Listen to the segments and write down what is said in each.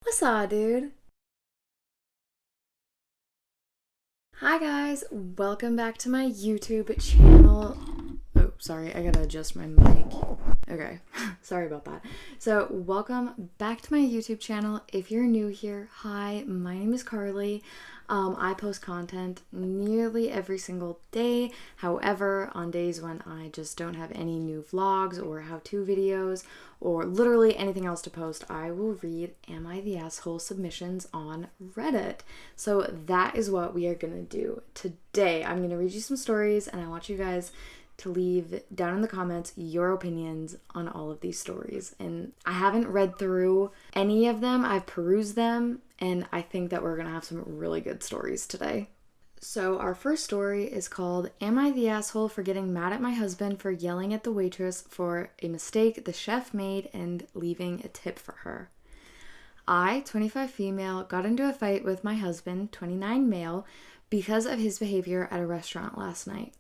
What's up, dude? Hi, guys. Welcome back to my YouTube channel. Oh, sorry. I gotta adjust my mic. Okay. Sorry about that. So, welcome back to my YouTube channel. If you're new here, hi, my name is Carlee. I post content nearly every single day. However, on days when I just don't have any new vlogs or how-to videos or literally anything else to post, I will read Am I the Asshole submissions on Reddit. So that is what we are gonna do today. I'm gonna read you some stories and I want you guys to leave down in the comments your opinions on all of these stories. And I haven't read through any of them, I've perused them, and I think that we're gonna have some really good stories today. So, our first story is called Am I the Asshole for Getting Mad at My Husband for Yelling at the Waitress for a Mistake the Chef Made and Leaving a Tip for Her? I, 25 female, got into a fight with my husband, 29 male, because of his behavior at a restaurant last night.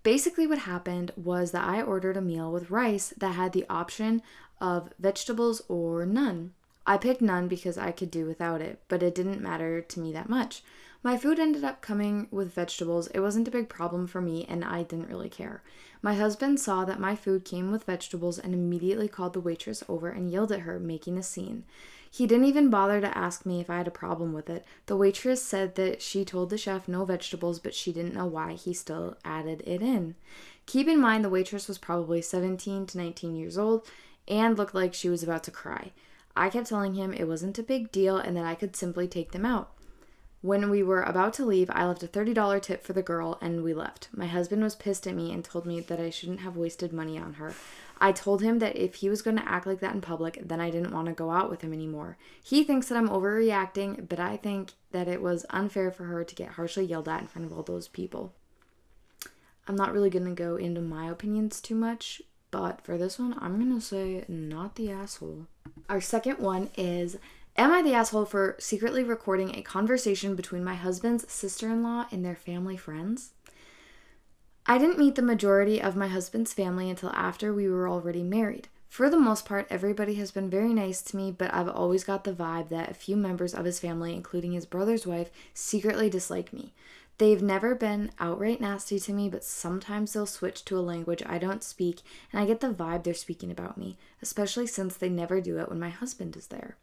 Basically, what happened was that I ordered a meal with rice that had the option of vegetables or none. I picked none because I could do without it, but it didn't matter to me that much. My food ended up coming with vegetables. It wasn't a big problem for me, and I didn't really care. My husband saw that my food came with vegetables and immediately called the waitress over and yelled at her, making a scene. He didn't even bother to ask me if I had a problem with it. The waitress said that she told the chef no vegetables, but she didn't know why he still added it in. Keep in mind the waitress was probably 17 to 19 years old and looked like she was about to cry. I kept telling him it wasn't a big deal and that I could simply take them out. When we were about to leave, I left a $30 tip for the girl and we left. My husband was pissed at me and told me that I shouldn't have wasted money on her. I told him that if he was going to act like that in public, then I didn't want to go out with him anymore. He thinks that I'm overreacting, but I think that it was unfair for her to get harshly yelled at in front of all those people. I'm not really going to go into my opinions too much, but for this one, I'm going to say not the asshole. Our second one is, am I the asshole for secretly recording a conversation between my husband's sister-in-law and their family friends? I didn't meet the majority of my husband's family until after we were already married. For the most part, everybody has been very nice to me, but I've always got the vibe that a few members of his family, including his brother's wife, secretly dislike me. They've never been outright nasty to me, but sometimes they'll switch to a language I don't speak, and I get the vibe they're speaking about me, especially since they never do it when my husband is there.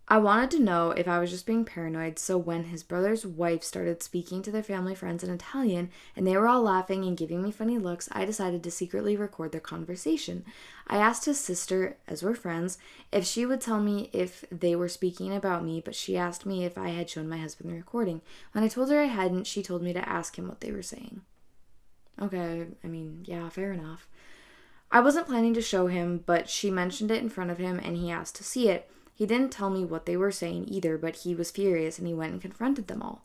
I wanted to know if I was just being paranoid, so when his brother's wife started speaking to their family friends in Italian and they were all laughing and giving me funny looks, I decided to secretly record their conversation. I asked his sister, as we're friends, if she would tell me if they were speaking about me, but she asked me if I had shown my husband the recording. When I told her I hadn't, she told me to ask him what they were saying. Okay, yeah, fair enough. I wasn't planning to show him, but she mentioned it in front of him and he asked to see it. He didn't tell me what they were saying either, but he was furious and he went and confronted them all.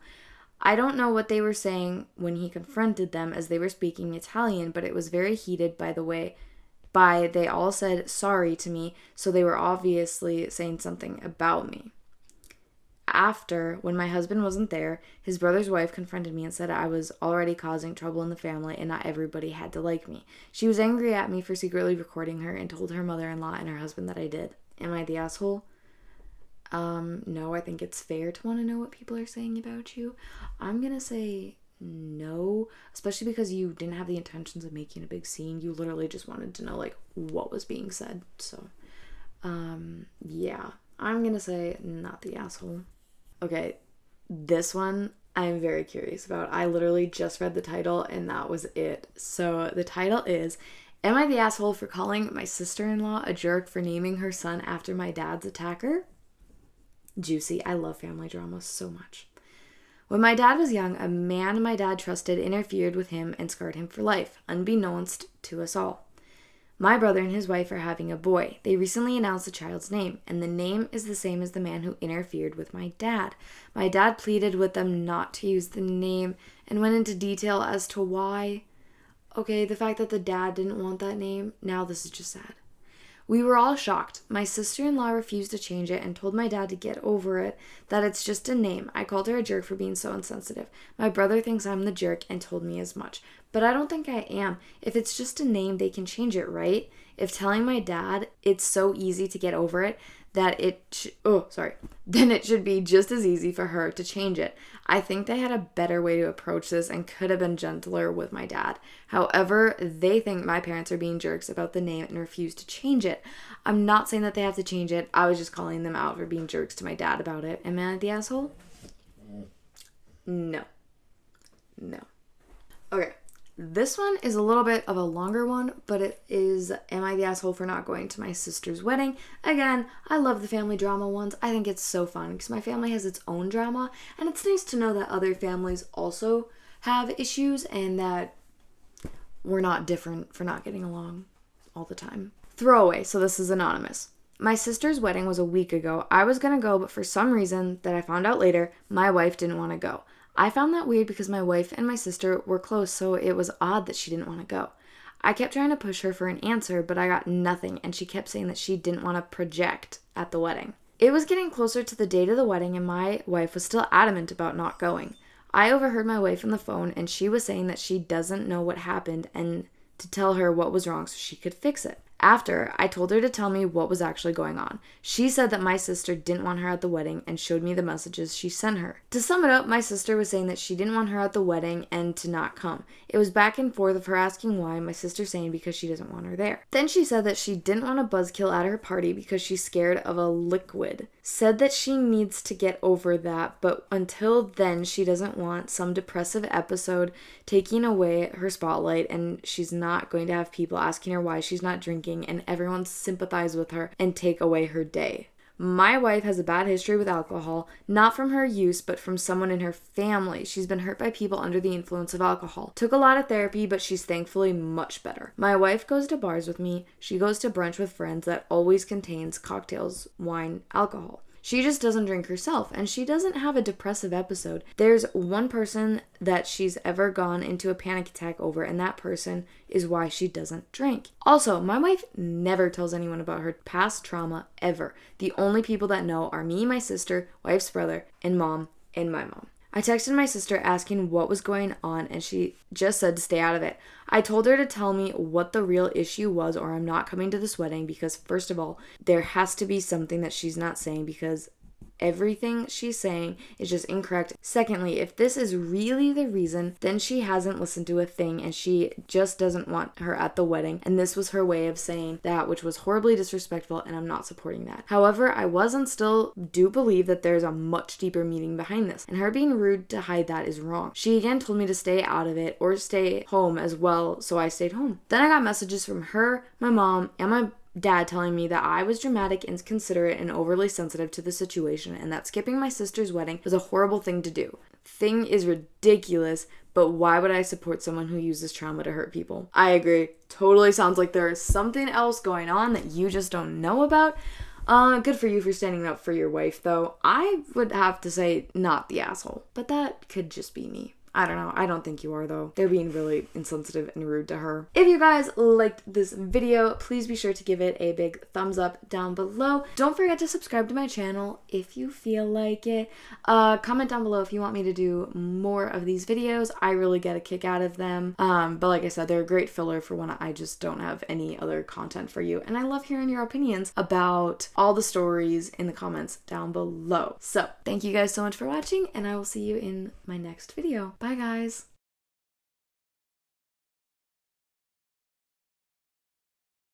I don't know what they were saying when he confronted them as they were speaking Italian, but it was very heated they all said sorry to me, so they were obviously saying something about me. After, when my husband wasn't there, his brother's wife confronted me and said I was already causing trouble in the family and not everybody had to like me. She was angry at me for secretly recording her and told her mother-in-law and her husband that I did. Am I the asshole? No, I think it's fair to want to know what people are saying about you. I'm gonna say no, especially because you didn't have the intentions of making a big scene. You literally just wanted to know, what was being said. So, yeah, I'm gonna say not the asshole. Okay, this one I'm very curious about. I literally just read the title and that was it. So, the title is, Am I the asshole for calling my sister-in-law a jerk for naming her son after my dad's attacker? Juicy. I love family drama so much. When my dad was young, a man my dad trusted interfered with him and scarred him for life, unbeknownst to us all. My brother and his wife are having a boy. They recently announced the child's name, and the name is the same as the man who interfered with my dad. My dad pleaded with them not to use the name and went into detail as to why. Okay, the fact that the dad didn't want that name, now this is just sad. We were all shocked. My sister-in-law refused to change it and told my dad to get over it, that it's just a name. I called her a jerk for being so insensitive. My brother thinks I'm the jerk and told me as much. But I don't think I am. If it's just a name, they can change it, right? If telling my dad it's so easy to get over it, then it should be just as easy for her to change it. I think they had a better way to approach this and could have been gentler with my dad. However, they think my parents are being jerks about the name and refuse to change it. I'm not saying that they have to change it. I was just calling them out for being jerks to my dad about it. Am I the asshole? No. Okay. This one is a little bit of a longer one, but it is, am I the asshole for not going to my sister's wedding? Again, I love the family drama ones. I think it's so fun because my family has its own drama, and it's nice to know that other families also have issues and that we're not different for not getting along all the time. Throwaway, so this is anonymous. My sister's wedding was a week ago. I was going to go, but for some reason that I found out later, my wife didn't want to go. I found that weird because my wife and my sister were close, so it was odd that she didn't want to go. I kept trying to push her for an answer, but I got nothing, and she kept saying that she didn't want to project at the wedding. It was getting closer to the date of the wedding, and my wife was still adamant about not going. I overheard my wife on the phone, and she was saying that she doesn't know what happened and to tell her what was wrong so she could fix it. After, I told her to tell me what was actually going on. She said that my sister didn't want her at the wedding and showed me the messages she sent her. To sum it up, my sister was saying that she didn't want her at the wedding and to not come. It was back and forth of her asking why, my sister saying because she doesn't want her there. Then she said that she didn't want a buzzkill at her party because she's scared of a liquid. Said that she needs to get over that, but until then she doesn't want some depressive episode taking away her spotlight, and she's not going to have people asking her why she's not drinking and everyone sympathize with her and take away her day. My wife has a bad history with alcohol, not from her use, but from someone in her family. She's been hurt by people under the influence of alcohol. Took a lot of therapy, but she's thankfully much better. My wife goes to bars with me. She goes to brunch with friends that always contains cocktails, wine, alcohol. She just doesn't drink herself, and she doesn't have a depressive episode. There's one person that she's ever gone into a panic attack over, and that person is why she doesn't drink. Also, my wife never tells anyone about her past trauma, ever. The only people that know are me, my sister, wife's brother, and mom, and my mom. I texted my sister asking what was going on, and she just said to stay out of it. I told her to tell me what the real issue was or I'm not coming to this wedding because, first of all, there has to be something that she's not saying because everything she's saying is just incorrect. Secondly, if this is really the reason, then she hasn't listened to a thing and she just doesn't want her at the wedding. And this was her way of saying that, which was horribly disrespectful, and I'm not supporting that. However, I was and still do believe that there's a much deeper meaning behind this, and her being rude to hide that is wrong. She again told me to stay out of it or stay home as well, so I stayed home. Then I got messages from her, my mom, and my dad telling me that I was dramatic, inconsiderate, and overly sensitive to the situation, and that skipping my sister's wedding was a horrible thing to do. Thing is ridiculous, but why would I support someone who uses trauma to hurt people? I agree. Totally sounds like there is something else going on that you just don't know about. Good for you for standing up for your wife, though. I would have to say not the asshole, but that could just be me. I don't know. I don't think you are, though. They're being really insensitive and rude to her. If you guys liked this video, please be sure to give it a big thumbs up down below. Don't forget to subscribe to my channel if you feel like it. Comment down below if you want me to do more of these videos. I really get a kick out of them. But like I said, they're a great filler for when I just don't have any other content for you. And I love hearing your opinions about all the stories in the comments down below. So, thank you guys so much for watching, and I will see you in my next video. Bye, guys.